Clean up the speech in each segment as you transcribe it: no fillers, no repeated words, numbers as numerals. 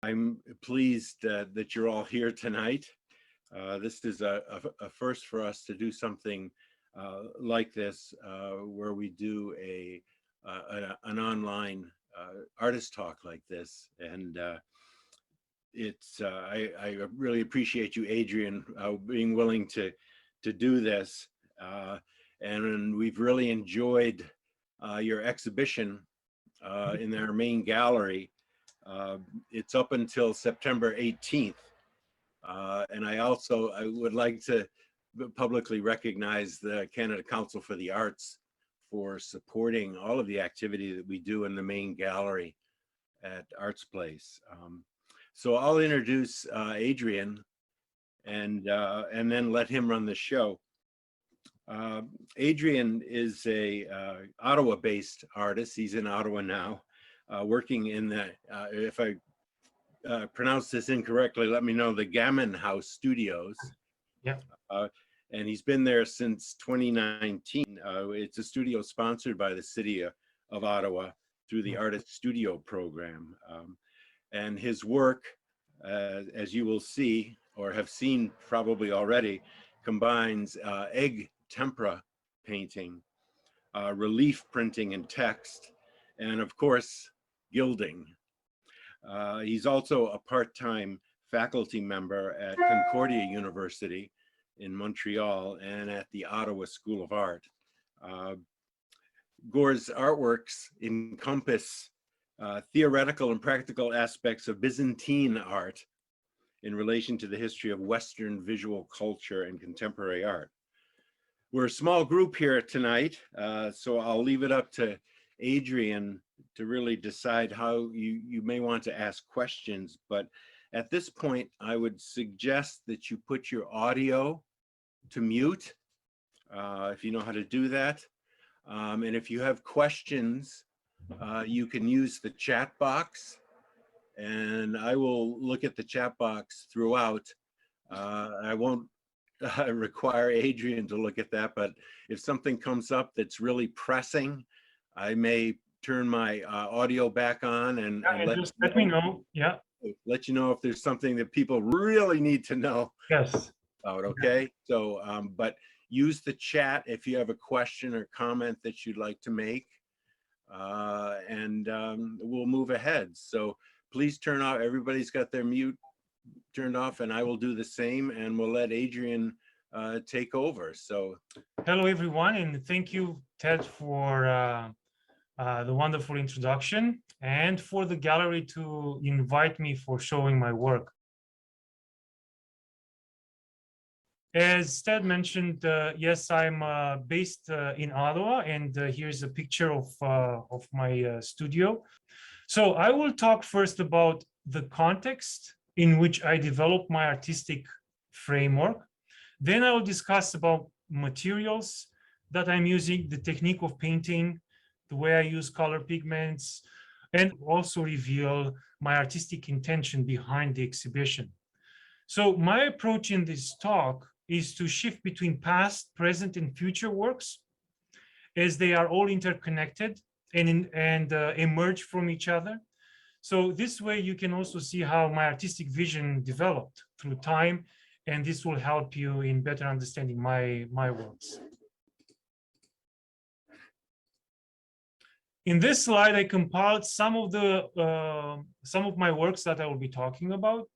I'm pleased that you're all here tonight. This is a first for us to do something like this, where we do an online artist talk like this. And I really appreciate you, Adrian, being willing to do this. And we've really enjoyed your exhibition in our main gallery. It's up until September 18th. And I would like to publicly recognize the Canada Council for the Arts for supporting all of the activity that we do in the main gallery at ARTSPLACE. So I'll introduce Adrian and then let him run the show. Adrian is a Ottawa-based artist. He's in Ottawa now, working in the, if I pronounce this incorrectly, let me know, the Gammon House Studios. Yeah. And he's been there since 2019. It's a studio sponsored by the city of Ottawa through the Artist Studio program. And his work, as you will see, or have seen probably already, combines egg tempera painting, relief printing and text, and of course, gilding. He's also a part-time faculty member at Concordia University in Montreal and at the Ottawa School of Art. Gor'S artworks encompass theoretical and practical aspects of Byzantine art in relation to the history of Western visual culture and contemporary art. We're a small group here tonight, so I'll leave it up to Adrian to really decide how you may want to ask questions. But at this point, I would suggest that you put your audio to mute, if you know how to do that. And if you have questions, you can use the chat box, and I will look at the chat box throughout. I won't require Adrian to look at that, but if something comes up that's really pressing, I may turn my audio back on and let me know. Yeah. Let you know if there's something that people really need to know. Yes. About, okay? So, but use the chat if you have a question or comment that you'd like to make, and we'll move ahead. So please turn off, everybody's got their mute turned off, and I will do the same, and we'll let Adrian take over. So hello everyone, and thank you, Ted, for the wonderful introduction and for the gallery to invite me for showing my work. As Ted mentioned, yes, I'm based in Ottawa, and here's a picture of my studio. So I will talk first about the context in which I developed my artistic framework. Then I will discuss about materials that I'm using, the technique of painting, the way I use color pigments, and also reveal my artistic intention behind the exhibition. So my approach in this talk is to shift between past, present, and future works, as they are all interconnected and emerge from each other. So this way you can also see how my artistic vision developed through time, and this will help you in better understanding my works. In this slide, I compiled some of my works that I will be talking about.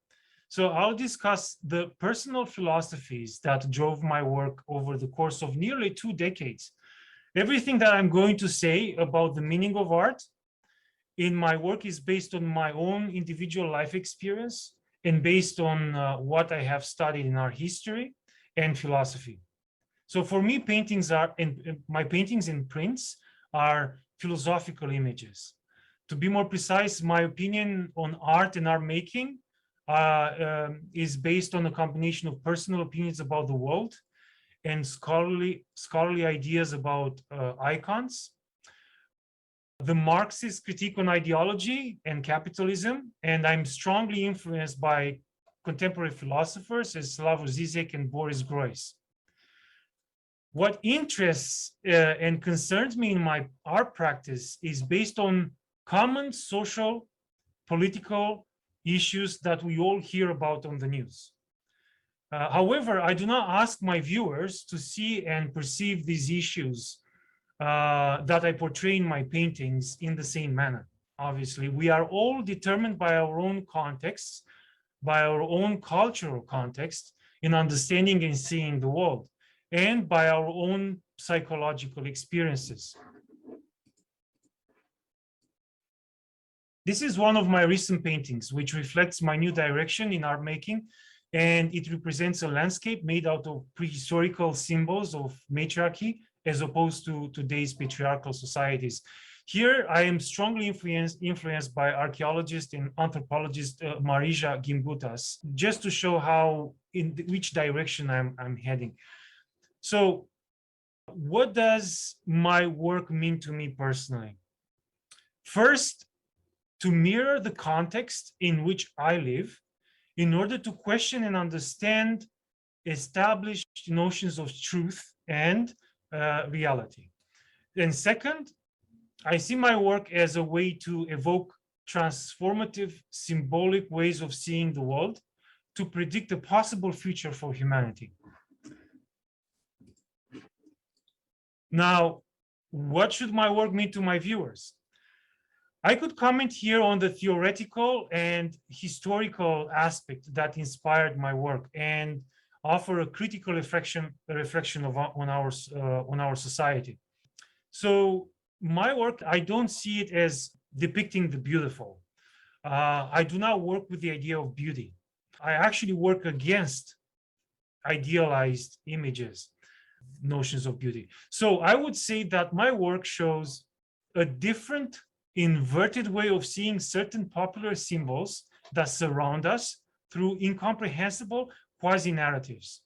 So I'll discuss the personal philosophies that drove my work over the course of nearly 2 decades. Everything that I'm going to say about the meaning of art in my work is based on my own individual life experience and based on what I have studied in art history and philosophy. So for me, paintings are, and my paintings and prints are philosophical images. To be more precise, my opinion on art and art making is based on a combination of personal opinions about the world and scholarly ideas about icons, the Marxist critique on ideology and capitalism, and I'm strongly influenced by contemporary philosophers as Slavoj Žižek and Boris Groys. What interests and concerns me in my art practice is based on common social, political, issues that we all hear about on the news. However, I do not ask my viewers to see and perceive these issues that I portray in my paintings in the same manner. Obviously, we are all determined by our own contexts, by our own cultural context in understanding and seeing the world, and by our own psychological experiences. This is one of my recent paintings, which reflects my new direction in art making, and it represents a landscape made out of prehistorical symbols of matriarchy, as opposed to today's patriarchal societies. Here, I am strongly influenced by archaeologist and anthropologist Marija Gimbutas, just to show how, in which direction I'm heading. So, what does my work mean to me personally? First, to mirror the context in which I live, in order to question and understand established notions of truth and reality. And second, I see my work as a way to evoke transformative, symbolic ways of seeing the world to predict a possible future for humanity. Now, what should my work mean to my viewers? I could comment here on the theoretical and historical aspect that inspired my work and offer a critical reflection on our society. So my work, I don't see it as depicting the beautiful. I do not work with the idea of beauty. I actually work against idealized images, notions of beauty. So I would say that my work shows a different, inverted way of seeing certain popular symbols that surround us through incomprehensible quasi-narratives.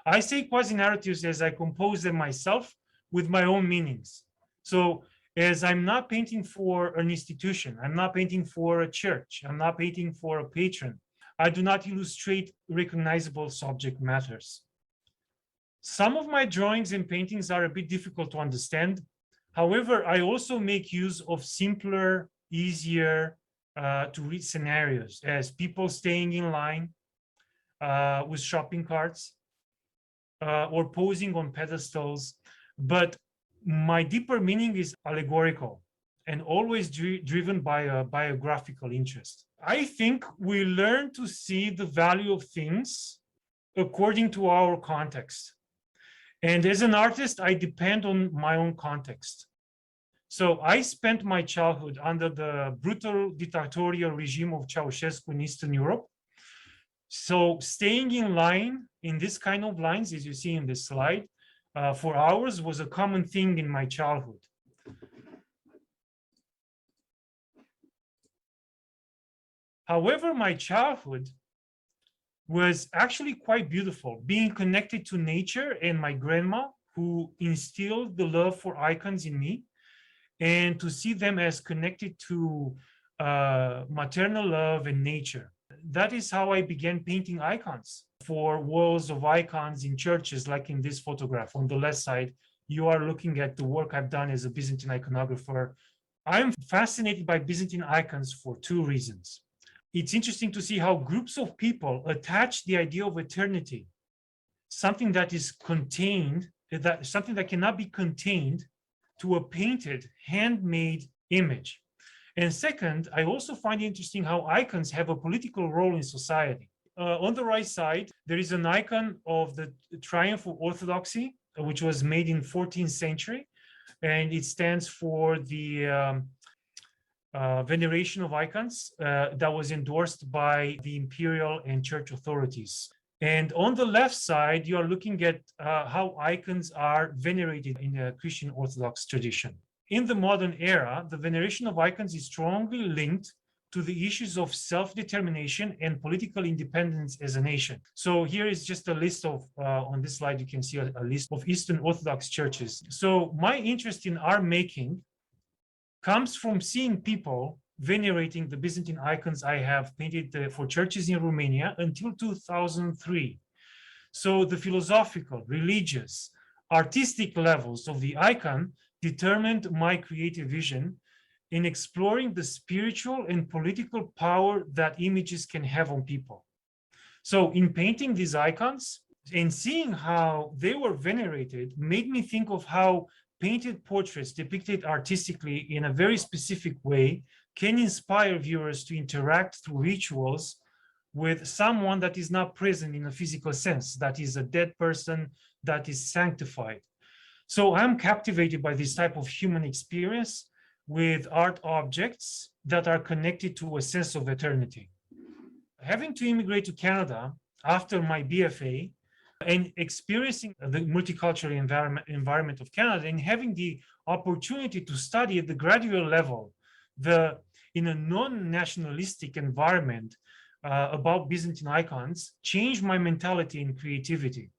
I say quasi-narratives as I compose them myself with my own meanings. So as I'm not painting for an institution, I'm not painting for a church, I'm not painting for a patron, I do not illustrate recognizable subject matters. Some of my drawings and paintings are a bit difficult to understand. However, I also make use of simpler, easier to read scenarios, as people staying in line with shopping carts or posing on pedestals. But my deeper meaning is allegorical and always driven by a biographical interest. I think we learn to see the value of things according to our context. And as an artist, I depend on my own context. So I spent my childhood under the brutal dictatorial regime of Ceausescu in Eastern Europe. So staying in line, in this kind of lines, as you see in this slide, for hours was a common thing in my childhood. However, my childhood was actually quite beautiful, being connected to nature and my grandma, who instilled the love for icons in me, and to see them as connected to maternal love and nature. That is how I began painting icons for walls of icons in churches, like in this photograph. On the left side, you are looking at the work I've done as a Byzantine iconographer. I'm fascinated by Byzantine icons for two reasons. It's interesting to see how groups of people attach the idea of eternity, something that is contained, something that cannot be contained, to a painted, handmade image. And second, I also find it interesting how icons have a political role in society. On the right side, there is an icon of the triumph of orthodoxy, which was made in 14th century, and it stands for the veneration of icons that was endorsed by the imperial and church authorities. And on the left side, you are looking at how icons are venerated in the Christian Orthodox tradition. In the modern era, the veneration of icons is strongly linked to the issues of self-determination and political independence as a nation. So here is just a list of, on this slide, you can see a list of Eastern Orthodox churches. So my interest in art making comes from seeing people venerating the Byzantine icons I have painted for churches in Romania until 2003. So the philosophical, religious, artistic levels of the icon determined my creative vision in exploring the spiritual and political power that images can have on people. So in painting these icons and seeing how they were venerated made me think of how painted portraits depicted artistically in a very specific way can inspire viewers to interact through rituals with someone that is not present in a physical sense, that is a dead person, that is sanctified. So I'm captivated by this type of human experience with art objects that are connected to a sense of eternity. Having to immigrate to Canada after my BFA and experiencing the multicultural environment of Canada and having the opportunity to study at the graduate level, in a non-nationalistic environment about Byzantine icons, changed my mentality and creativity.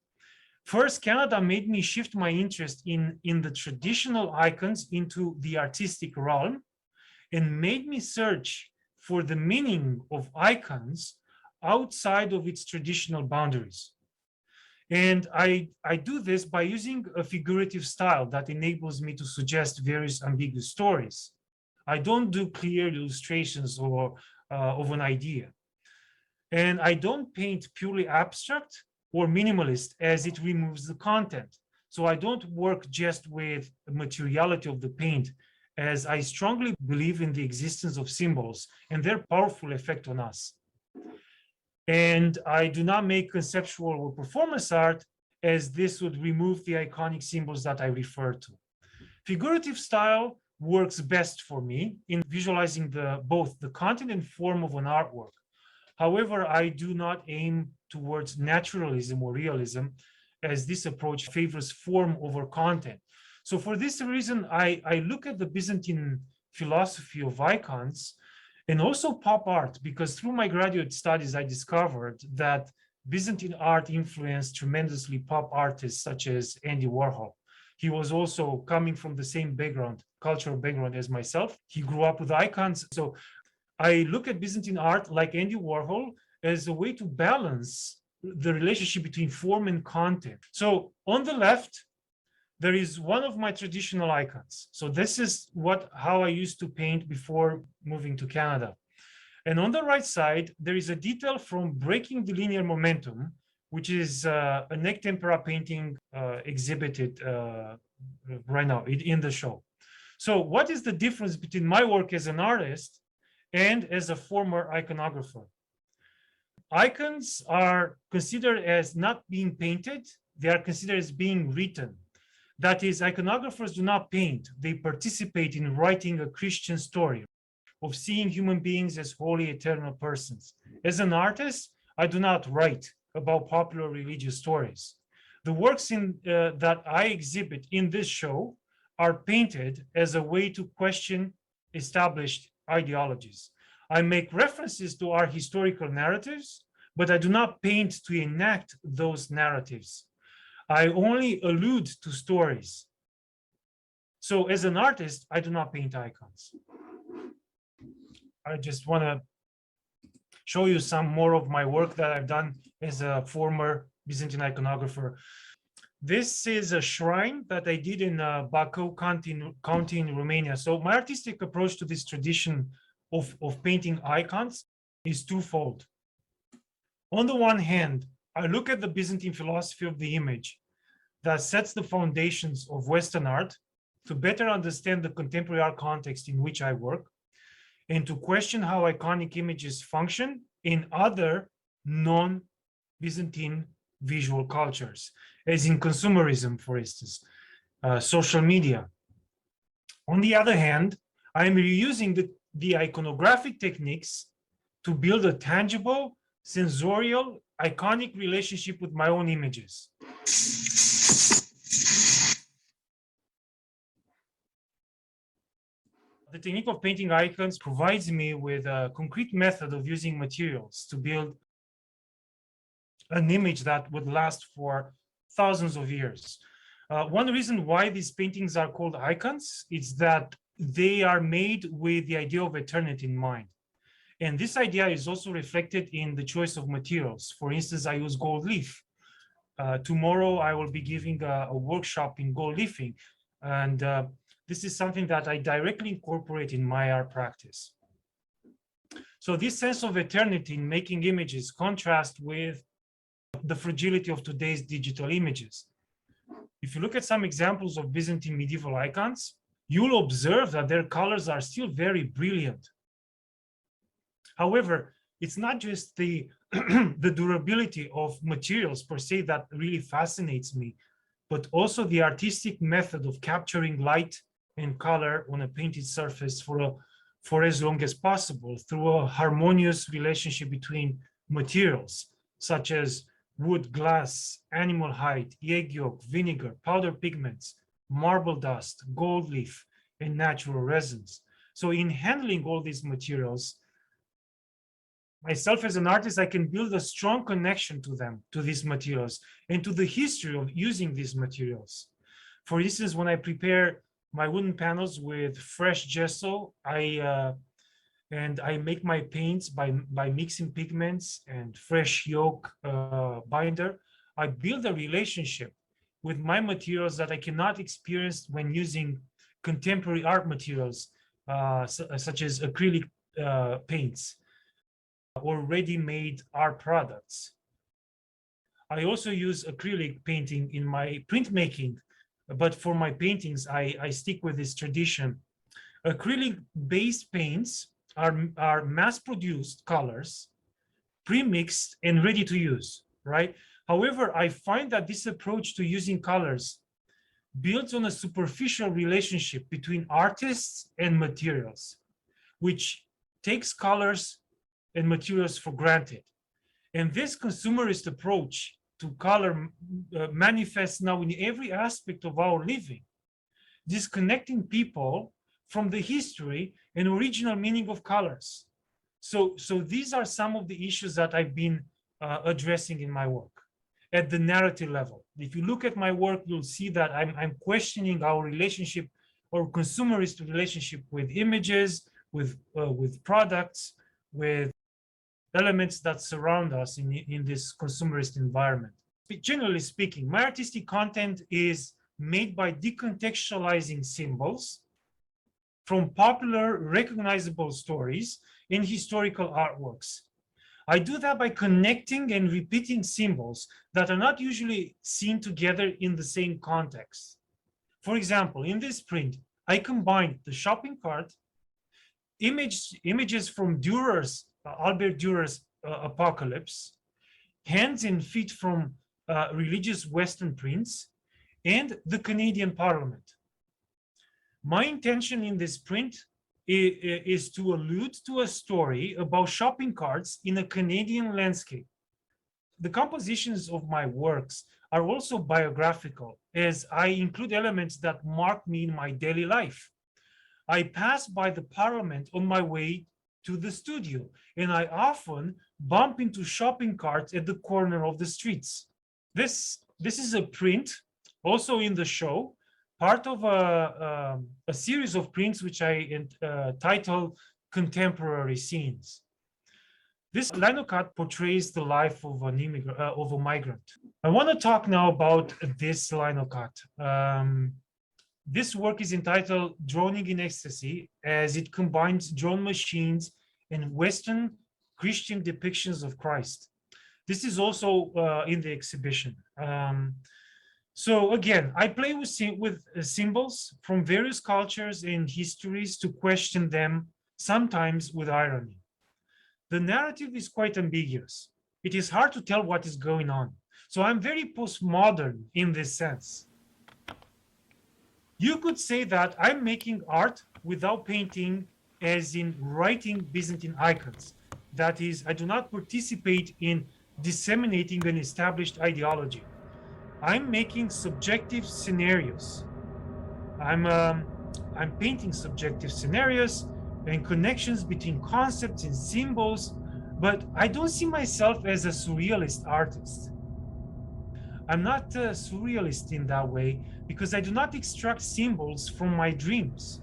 First, Canada made me shift my interest in the traditional icons into the artistic realm and made me search for the meaning of icons outside of its traditional boundaries. And I do this by using a figurative style that enables me to suggest various ambiguous stories. I don't do clear illustrations or of an idea. And I don't paint purely abstract or minimalist, as it removes the content. So I don't work just with the materiality of the paint, as I strongly believe in the existence of symbols and their powerful effect on us. And I do not make conceptual or performance art, as this would remove the iconic symbols that I refer to. Figurative style works best for me in visualizing both the content and form of an artwork. However, I do not aim towards naturalism or realism, as this approach favors form over content. So for this reason, I look at the Byzantine philosophy of icons and also pop art, because through my graduate studies, I discovered that Byzantine art influenced tremendously pop artists such as Andy Warhol. He was also coming from the same background, cultural background as myself. He grew up with icons. So I look at Byzantine art like Andy Warhol as a way to balance the relationship between form and content. So on the left, there is one of my traditional icons. So this is how I used to paint before moving to Canada. And on the right side, there is a detail from Breaking the Linear Momentum, which is a neck tempera painting exhibited right now in the show. So what is the difference between my work as an artist and as a former iconographer? Icons are considered as not being painted. They are considered as being written. That is, iconographers do not paint. They participate in writing a Christian story of seeing human beings as holy, eternal persons. As an artist, I do not write about popular religious stories. The works that I exhibit in this show are painted as a way to question established ideologies. I make references to our historical narratives, but I do not paint to enact those narratives. I only allude to stories. So as an artist, I do not paint icons. I just want to show you some more of my work that I've done as a former Byzantine iconographer. This is a shrine that I did in Bacău County in Romania. So my artistic approach to this tradition of painting icons is twofold. On the one hand, I look at the Byzantine philosophy of the image that sets the foundations of Western art to better understand the contemporary art context in which I work, and to question how iconic images function in other non-Byzantine visual cultures, as in consumerism, for instance, social media. On the other hand, I am reusing the iconographic techniques to build a tangible, sensorial, iconic relationship with my own images. The technique of painting icons provides me with a concrete method of using materials to build an image that would last for thousands of years. One reason why these paintings are called icons is that they are made with the idea of eternity in mind. And this idea is also reflected in the choice of materials. For instance, I use gold leaf. Tomorrow, I will be giving a workshop in gold leafing. And This is something that I directly incorporate in my art practice. So this sense of eternity in making images contrasts with the fragility of today's digital images. If you look at some examples of Byzantine medieval icons, you'll observe that their colors are still very brilliant. However, it's not just the, the durability of materials per se that really fascinates me, but also the artistic method of capturing light and color on a painted surface for as long as possible through a harmonious relationship between materials, such as wood, glass, animal hide, egg yolk, vinegar, powder pigments, marble dust, gold leaf, and natural resins. So in handling all these materials, myself as an artist, I can build a strong connection to them, to these materials, and to the history of using these materials. For instance, when I prepare my wooden panels with fresh gesso, I make my paints by mixing pigments and fresh yolk binder. I build a relationship with my materials that I cannot experience when using contemporary art materials, such as acrylic paints or ready-made art products. I also use acrylic painting in my printmaking, but for my paintings, I stick with this tradition. Acrylic-based paints are mass-produced colors, pre-mixed and ready to use, right? However, I find that this approach to using colors builds on a superficial relationship between artists and materials, which takes colors and materials for granted. And this consumerist approach to color manifests now in every aspect of our living, disconnecting people from the history and original meaning of colors. So these are some of the issues that I've been addressing in my work at the narrative level. If you look at my work, you'll see that I'm questioning our relationship or consumerist relationship with images, with products, with elements that surround us in this consumerist environment. Generally speaking, my artistic content is made by decontextualizing symbols from popular recognizable stories in historical artworks. I do that by connecting and repeating symbols that are not usually seen together in the same context. For example, in this print, I combined the shopping cart, images from Dürer's, Albert Dürer's Apocalypse, hands and feet from religious Western prints, and the Canadian Parliament. My intention in this print is to allude to a story about shopping carts in a Canadian landscape. The compositions of my works are also biographical, as I include elements that mark me in my daily life. I pass by the Parliament on my way to the studio, and I often bump into shopping carts at the corner of the streets. This is a print, also in the show, part of a series of prints which I titled Contemporary Scenes. This linocut portrays the life of an immigrant, of a migrant. I want to talk now about this linocut. This work is entitled Droning in Ecstasy, as it combines drone machines and Western Christian depictions of Christ. This is also in the exhibition. So again, I play with symbols from various cultures and histories to question them, sometimes with irony. The narrative is quite ambiguous. It is hard to tell what is going on. So I'm very postmodern in this sense. You could say that I'm making art without painting, as in writing Byzantine icons. That is, I do not participate in disseminating an established ideology. I'm making subjective scenarios. I'm painting subjective scenarios and connections between concepts and symbols, but I don't see myself as a surrealist artist. I'm not a surrealist in that way because I do not extract symbols from my dreams.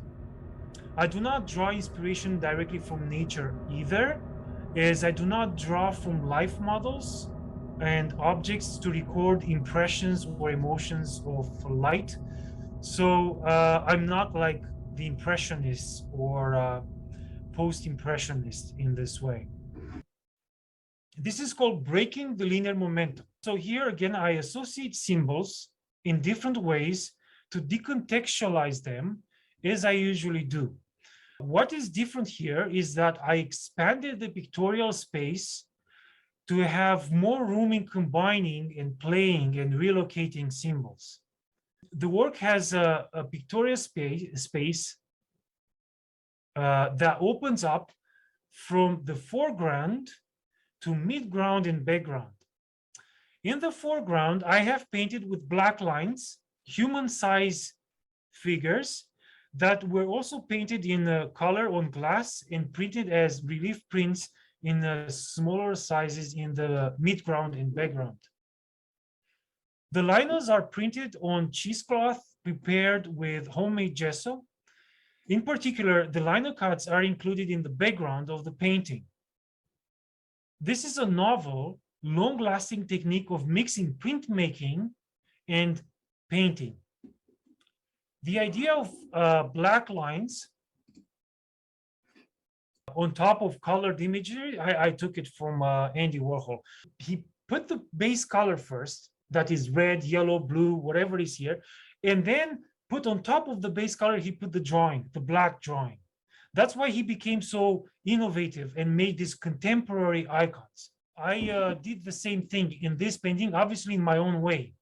I do not draw inspiration directly from nature either, as I do not draw from life models and objects to record impressions or emotions of light, So I'm not like the impressionists or post-impressionists in this way. This is called breaking the linear momentum. So here again, I associate symbols in different ways to decontextualize them, as I usually do. What is different here is that I expanded the pictorial space to have more room in combining and playing and relocating symbols. The work has a pictorial space that opens up from the foreground to midground and background. In the foreground, I have painted with black lines, human-size figures that were also painted in color on glass and printed as relief prints in smaller sizes in the midground and background. The liners are printed on cheesecloth prepared with homemade gesso. In particular, the liner cuts are included in the background of the painting. This is a novel, long-lasting technique of mixing printmaking and painting. The idea of black lines on top of colored imagery, I took it from Andy Warhol. He put the base color first, that is red, yellow, blue, whatever is here, and then put on top of the base color, he put the drawing, the black drawing. That's why he became so innovative and made these contemporary icons. I did the same thing in this painting, obviously in my own way.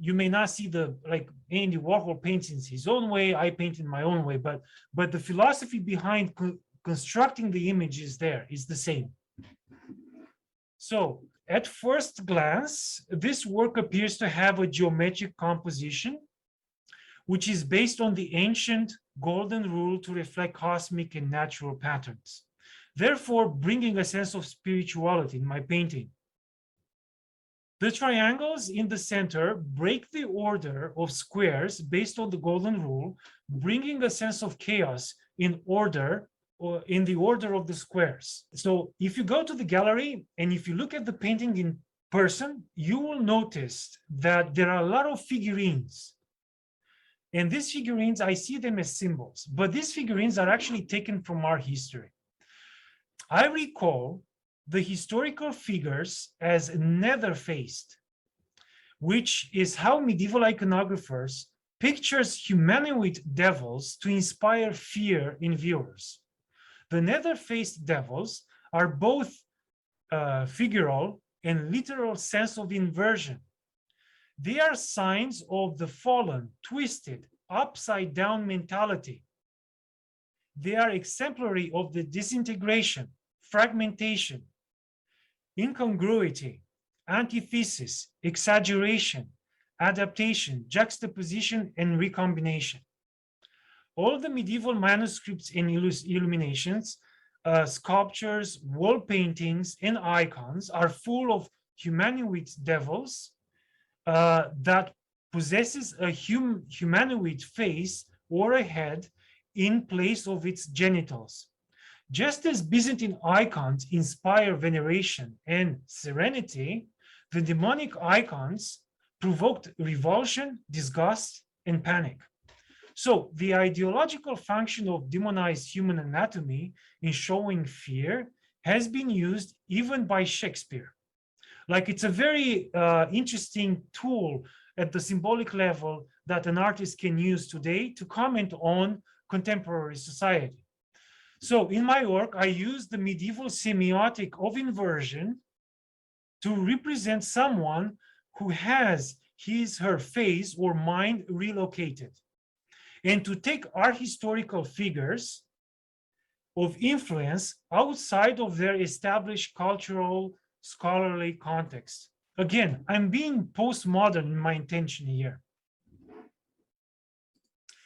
You may not see the, like Andy Warhol paints in his own way, I paint in my own way, but the philosophy behind constructing the image is there, is the same. So at first glance, this work appears to have a geometric composition, which is based on the ancient golden rule to reflect cosmic and natural patterns, therefore bringing a sense of spirituality in my painting. The triangles in the center break the order of squares based on the golden rule, bringing a sense of chaos in order, or in the order of the squares. So if you go to the gallery and if you look at the painting in person, you will notice that there are a lot of figurines. And these figurines, I see them as symbols, but these figurines are actually taken from art history. I recall the historical figures as nether-faced, which is how medieval iconographers pictures humanoid devils to inspire fear in viewers. The nether-faced devils are both figural and literal sense of inversion. They are signs of the fallen, twisted, upside-down mentality. They are exemplary of the disintegration, fragmentation, incongruity, antithesis, exaggeration, adaptation, juxtaposition, and recombination. All the medieval manuscripts and illuminations, sculptures, wall paintings, and icons are full of humanoid devils that possesses a humanoid face or a head in place of its genitals. Just as Byzantine icons inspire veneration and serenity, the demonic icons provoked revulsion, disgust, and panic. So the ideological function of demonized human anatomy in showing fear has been used even by Shakespeare. Like, it's a very interesting tool at the symbolic level that an artist can use today to comment on contemporary society. So in my work, I use the medieval semiotic of inversion to represent someone who has her face or mind relocated, and to take art historical figures of influence outside of their established cultural, scholarly context. Again, I'm being postmodern in my intention here.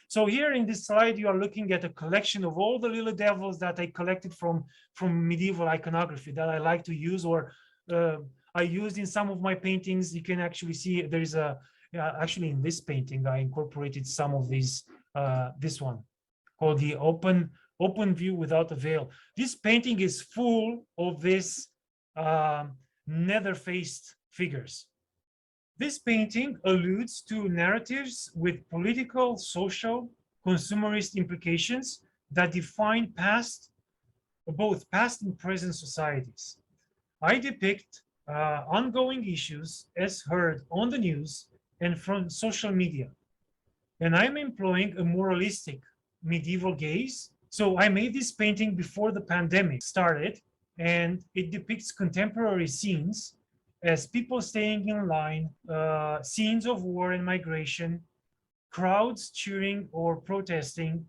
So here in this slide, you are looking at a collection of all the little devils that I collected from medieval iconography that I like to use, or I used in some of my paintings. You can actually see there is actually in this painting, I incorporated some of these, this one called the open view without a veil. This painting is full of this nether-faced figures. This painting alludes to narratives with political, social, consumerist implications that define both past and present societies. I depict ongoing issues as heard on the news and from social media. And I'm employing a moralistic medieval gaze. So I made this painting before the pandemic started, and it depicts contemporary scenes as people staying in line, scenes of war and migration, crowds cheering or protesting.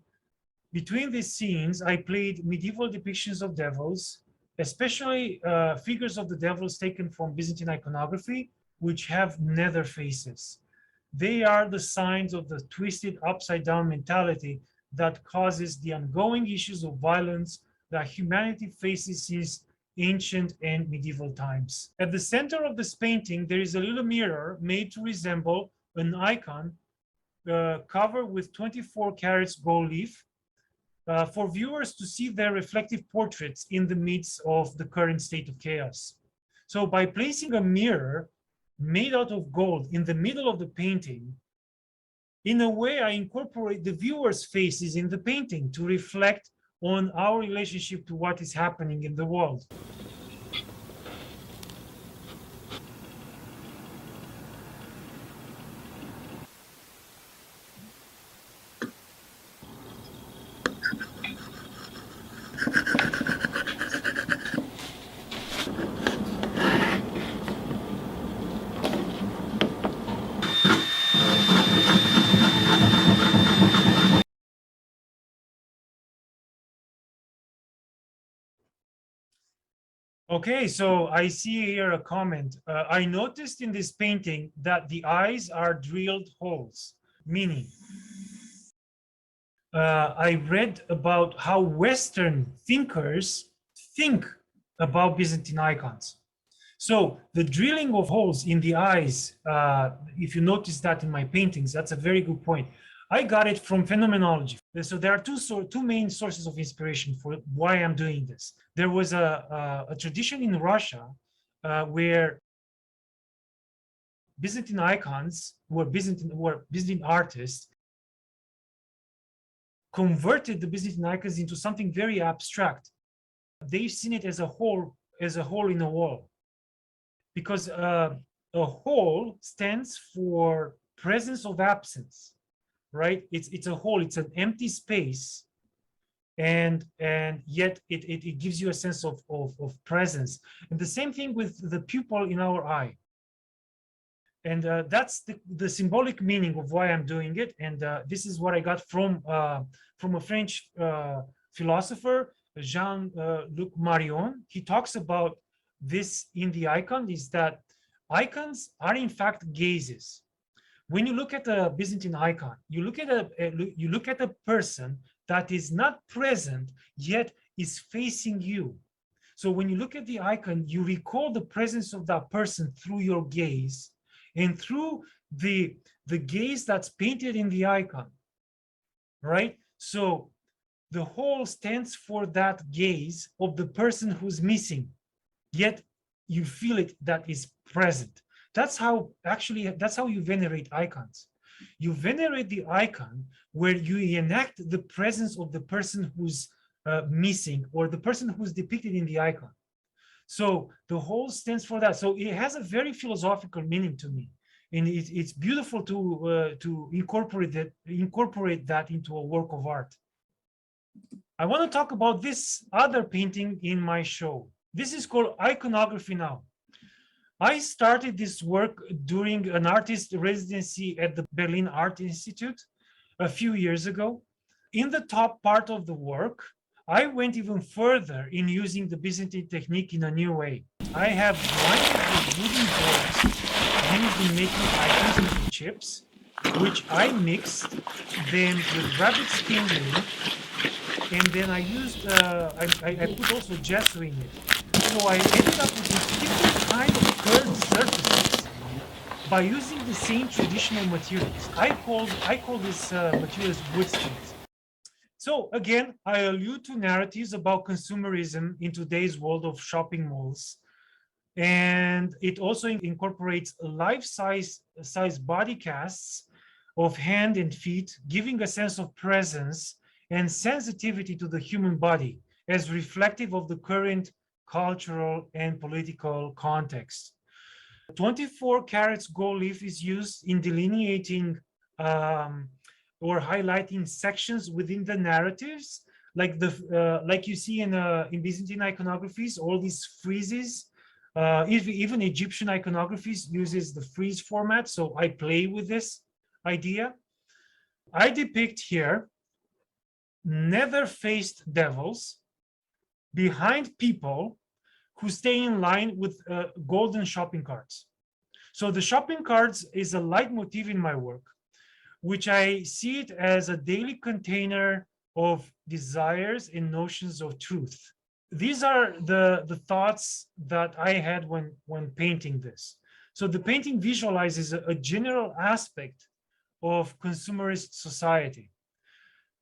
Between these scenes, I played medieval depictions of devils, especially figures of the devils taken from Byzantine iconography, which have nether faces. They are the signs of the twisted upside down mentality that causes the ongoing issues of violence that humanity faces since ancient and medieval times. At the center of this painting, there is a little mirror made to resemble an icon covered with 24 carats gold leaf for viewers to see their reflective portraits in the midst of the current state of chaos. So by placing a mirror made out of gold in the middle of the painting, in a way, I incorporate the viewer's faces in the painting to reflect on our relationship to what is happening in the world. Okay, so I see here a comment. I noticed in this painting that the eyes are drilled holes, meaning I read about how Western thinkers think about Byzantine icons. So the drilling of holes in the eyes, if you notice that in my paintings, that's a very good point. I got it from phenomenology. So there are two main sources of inspiration for why I'm doing this. There was a tradition in Russia where Byzantine icons were Byzantine artists converted the Byzantine icons into something very abstract. They've seen it as a hole in a wall, because a hole stands for presence of absence, right? It's a hole, it's an empty space, and yet it gives you a sense of presence. And the same thing with the pupil in our eye. And that's the symbolic meaning of why I'm doing it. And this is what I got from a French philosopher, Jean-Luc Marion. He talks about this in the icon, is that icons are in fact gazes. When you look at a Byzantine icon, you look at a person that is not present yet is facing you. So when you look at the icon, you recall the presence of that person through your gaze and through the gaze that's painted in the icon, right? So the whole stands for that gaze of the person who's missing, yet you feel it that is present. That's how you venerate icons. You venerate the icon where you enact the presence of the person who's missing, or the person who's depicted in the icon. So the whole stands for that. So it has a very philosophical meaning to me, and it's beautiful to incorporate that into a work of art. I want to talk about this other painting in my show. This is called Iconography Now. I started this work during an artist residency at the Berlin Art Institute a few years ago. In the top part of the work, I went even further in using the Byzantine technique in a new way. I have blinded the wooden boards used in making icons into chips, which I mixed then with rabbit skin lint, and then I used, I put also gesso in it. So I ended up with these different kind of curved surfaces by using the same traditional materials. I call these materials wood skins. So again, I allude to narratives about consumerism in today's world of shopping malls. And it also incorporates life-size body casts of hand and feet, giving a sense of presence and sensitivity to the human body as reflective of the current cultural and political context. 24 carats gold leaf is used in delineating or highlighting sections within the narratives, like you see in Byzantine iconographies, all these friezes. Even Egyptian iconographies uses the frieze format, so I play with this idea. I depict here nether-faced devils behind people who stay in line with golden shopping carts. So the shopping carts is a leitmotif in my work, which I see it as a daily container of desires and notions of truth. These are the thoughts that I had when painting this. So the painting visualizes a general aspect of consumerist society.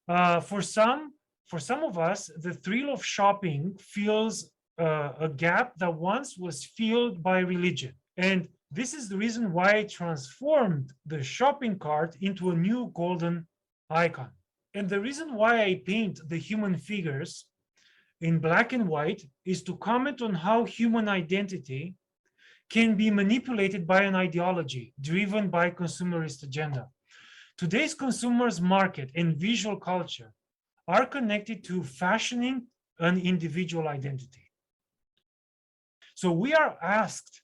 For some of us, the thrill of shopping fills a gap that once was filled by religion. And this is the reason why I transformed the shopping cart into a new golden icon. And the reason why I paint the human figures in black and white is to comment on how human identity can be manipulated by an ideology driven by consumerist agenda. Today's consumers market and visual culture are connected to fashioning an individual identity. So we are asked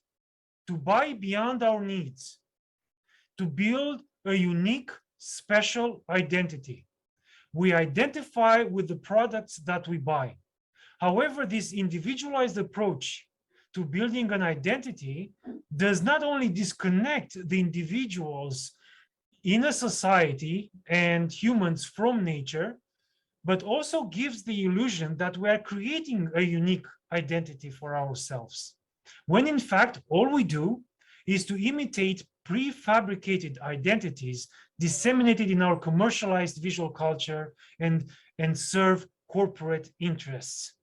to buy beyond our needs, to build a unique, special identity. We identify with the products that we buy. However, this individualized approach to building an identity does not only disconnect the individuals in a society and humans from nature, but also gives the illusion that we are creating a unique identity for ourselves, when in fact, all we do is to imitate prefabricated identities disseminated in our commercialized visual culture and serve corporate interests.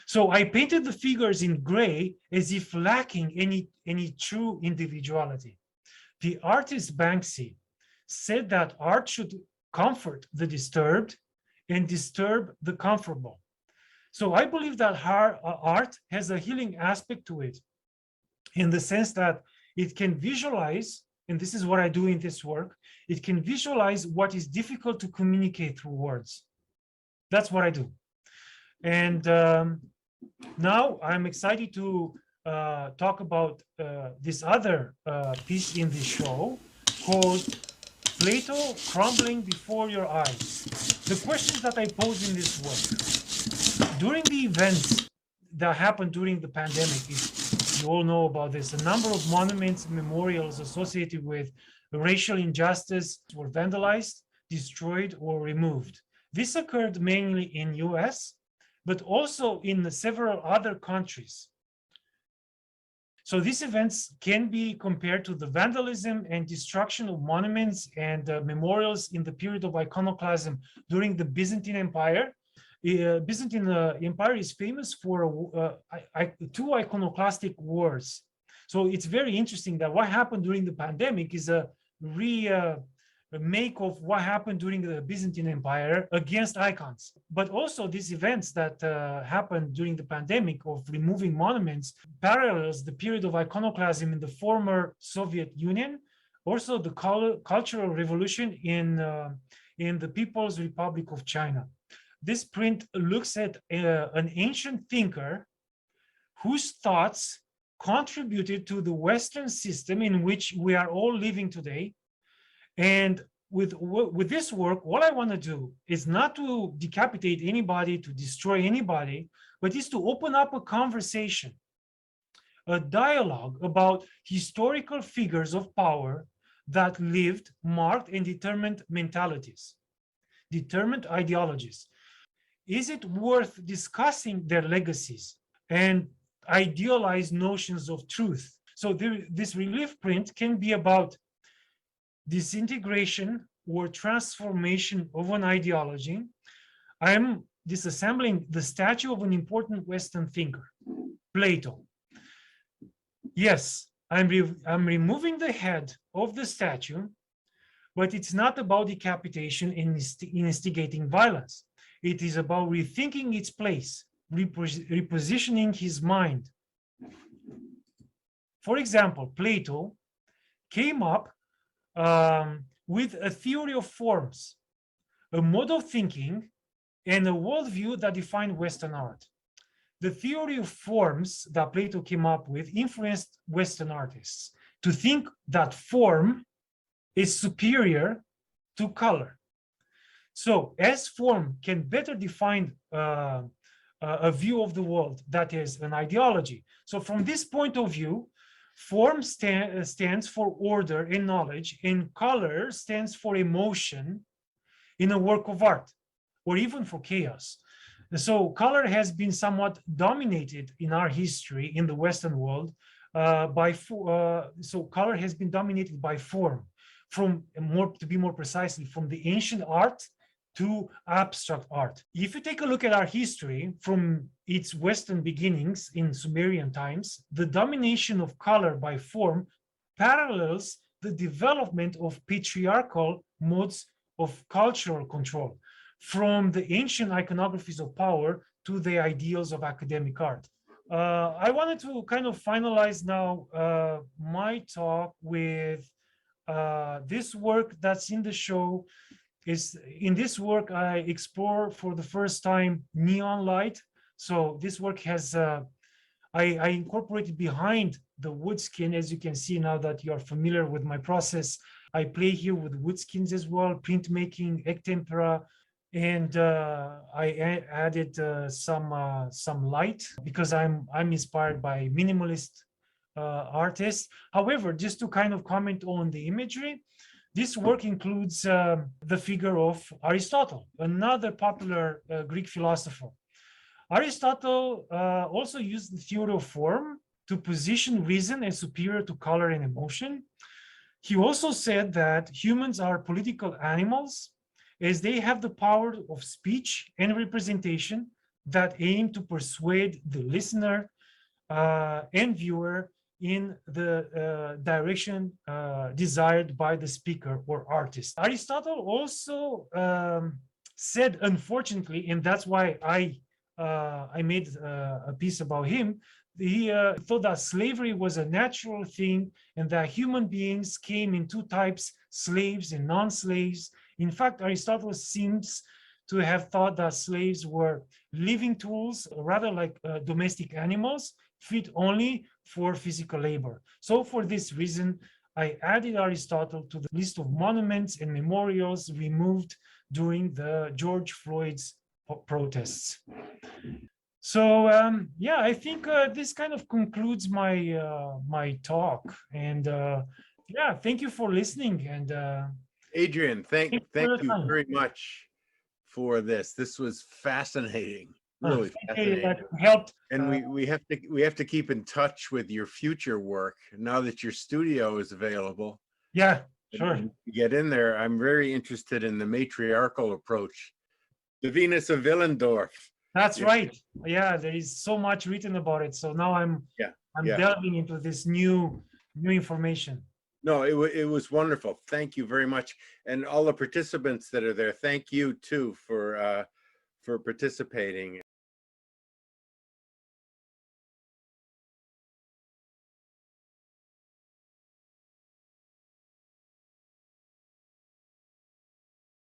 So I painted the figures in gray as if lacking any true individuality. The artist Banksy said that art should comfort the disturbed and disturb the comfortable. So I believe that art has a healing aspect to it, in the sense that it can visualize, and this is what I do in this work, it can visualize what is difficult to communicate through words. That's what I do. And now I'm excited to talk about this other piece in the show called Plato Crumbling Before Your Eyes. The questions that I pose in this work, during the events that happened during the pandemic, you all know about this, a number of monuments and memorials associated with racial injustice were vandalized, destroyed, or removed. This occurred mainly in US, but also in several other countries. So these events can be compared to the vandalism and destruction of monuments and memorials in the period of iconoclasm during the Byzantine Empire. Byzantine Empire is famous for two iconoclastic wars. So it's very interesting that what happened during the pandemic is a remake of what happened during the Byzantine Empire against icons. But also these events that happened during the pandemic of removing monuments parallels the period of iconoclasm in the former Soviet Union, also the Cultural Revolution in the People's Republic of China. This print looks at an ancient thinker whose thoughts contributed to the Western system in which we are all living today. And with this work, all I want to do is not to decapitate anybody, to destroy anybody, but is to open up a conversation, a dialogue about historical figures of power that lived, marked, and determined mentalities, determined ideologies. Is it worth discussing their legacies and idealized notions of truth? So this relief print can be about disintegration or transformation of an ideology. I'm disassembling the statue of an important Western thinker, Plato. Yes, I'm removing the head of the statue, but it's not about decapitation and instigating violence. It is about rethinking its place, repositioning his mind. For example, Plato came up with a theory of forms, a mode of thinking, and a worldview that defined Western art. The theory of forms that Plato came up with influenced Western artists to think that form is superior to color. So as form can better define a view of the world, that is an ideology. So from this point of view, form stands for order and knowledge, and color stands for emotion in a work of art, or even for chaos. So color has been somewhat dominated in our history in the Western world so color has been dominated by form, to be more precisely, from the ancient art to abstract art. If you take a look at our history from its Western beginnings in Sumerian times, the domination of color by form parallels the development of patriarchal modes of cultural control, from the ancient iconographies of power to the ideals of academic art. I wanted to kind of finalize now my talk with this work that's in the show. In this work, I explore for the first time neon light. So this work has, I incorporated behind the wood skin, as you can see now that you're familiar with my process. I play here with wood skins as well, printmaking, egg tempera, and I added some light because I'm inspired by minimalist artists. However, just to kind of comment on the imagery, this work includes the figure of Aristotle, another popular Greek philosopher. Aristotle also used the theory of form to position reason as superior to color and emotion. He also said that humans are political animals, as they have the power of speech and representation that aim to persuade the listener and viewer in the direction desired by the speaker or artist. Aristotle also said, unfortunately, and that's why I made a piece about him, he thought that slavery was a natural thing and that human beings came in two types, slaves and non-slaves. In fact, Aristotle seems to have thought that slaves were living tools, rather like domestic animals, fit only for physical labor. So for this reason, I added Aristotle to the list of monuments and memorials removed during the George Floyd's protests. So yeah, I think this kind of concludes my my talk. And yeah, thank you for listening. And Adrian, thank you time. very much for this. This was fascinating, really fascinating. That helped. And we have to keep in touch with your future work now that your studio is available. Yeah, sure. Get in there. I'm very interested in the matriarchal approach, the Venus of Willendorf. That's right. Yeah, there is so much written about it. So now I'm delving into this new information. No, it was wonderful. Thank you very much. And all the participants that are there, thank you too for participating.